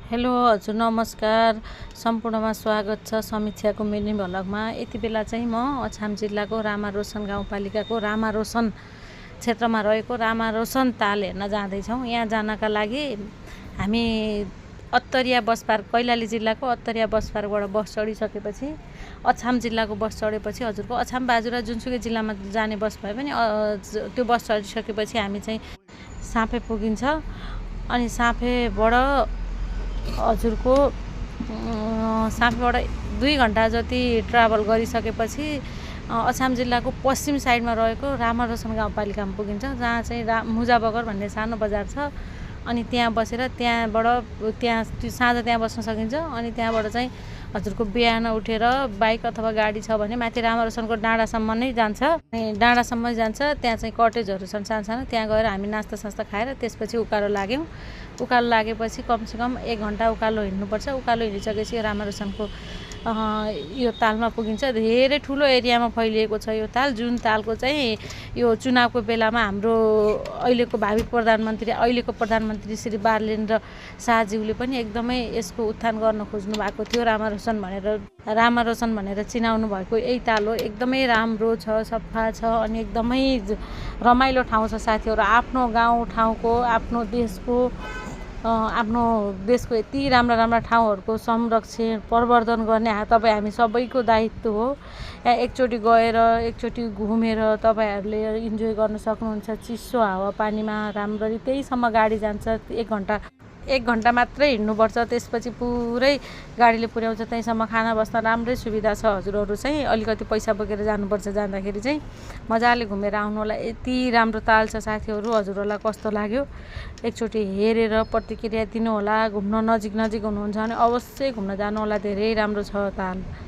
Hello हजुर नमस्कार सम्पूर्णमा स्वागत छ समीक्षाको मिनी भ्लगमा। यति बेला चाहिँ म अछाम जिल्लाको रामारोशन गाउँपालिकाको रामारोशन क्षेत्रमा रहेको रामारोशन ताल हेर्न जाँदैछौँ। यहाँ जानका लागि हामी अत्तरिया बस पार्क कैलाली जिल्लाको अत्तरिया बस पार्कबाट बस चढिसकेपछि अछाम जिल्लाको बस चढेपछि हजुरको अछाम बाजुरा जुनसुकै जिल्लामा जाने बस भए पनि त्यो बस चढिसकेपछि हामी चाहिँ साँपे पुगिन्छ। अनि साँपेबाट हजुरको साँपेबाट 2 घण्टा जति ट्राभल गरिसकेपछि अछाम जिल्लाको पश्चिम साइडमा रहेको रामारोशन गाउँपालिकामा पुगिन्छ, जहाँ चाहिँ मुजाबगर भन्ने सानो बजार छ। अनि त्यहाँ बसेर त्यहाँ साँझ त्यहाँ बस्न सकिन्छ। अनि त्यहाँबाट चाहिँ हजुरको बिहान उठेर बाइक अथवा गाडी छ भने माथि रामारोशनको डाँडासम्म नै जान्छ। अनि डाँडासम्म जान्छ, त्यहाँ चाहिँ कटेजहरू छन् सानो सानो, त्यहाँ गएर हामी नास्ता सास्ता खाएर त्यसपछि उकालो लाग्यौँ। उकालो लागेपछि कमसेकम 1 घण्टा उकालो हिँड्नुपर्छ। उकालो हिँडिसकेपछि रामारोशनको यो तालमा पुगिन्छ। धेरै ठुलो एरियामा फैलिएको छ यो ताल, जुन तालको चाहिँ यो चुनावको बेलामा हाम्रो अहिलेको भावी प्रधानमन्त्री श्री बालेन्द्र शाहज्यूले पनि एकदमै यसको उत्थान गर्न खोज्नु भएको थियो। रामारोशन भनेर चिनाउनु भएको यही ताल हो। एकदमै राम्रो छ, सफा छ अनि एकदमै रमाइलो ठाउँ छ साथीहरू। आफ्नो गाउँ ठाउँको, आफ्नो देशको यति राम्रा राम्रा ठाउँहरूको संरक्षण प्रवर्धन गर्ने हामी सबैको दायित्व हो। यहाँ एकचोटि गएर एकचोटि घुमेर तपाईँहरूले इन्जोय गर्न सक्नुहुन्छ। चिसो हावा पानीमा राम्ररी त्यहीसम्म गाडी जान्छ। 1 घण्टा मात्रै हिँड्नुपर्छ, त्यसपछि पुरै गाडीले पुर्याउँछ। त्यहीँसम्म खाना बस्न राम्रै सुविधा छ। हजुरहरू चाहिँ अलिकति पैसा बोकेर जानुपर्छ। जाँदाखेरि चाहिँ मजाले घुमेर आउनु होला। यति राम्रो ताल छ साथीहरू। हजुरहरूलाई कस्तो लाग्यो एकचोटि हेरेर प्रतिक्रिया दिनु होला। घुम्न नजिक हुनुहुन्छ भने अवश्य घुम्न जानु होला। धेरै राम्रो छ ताल।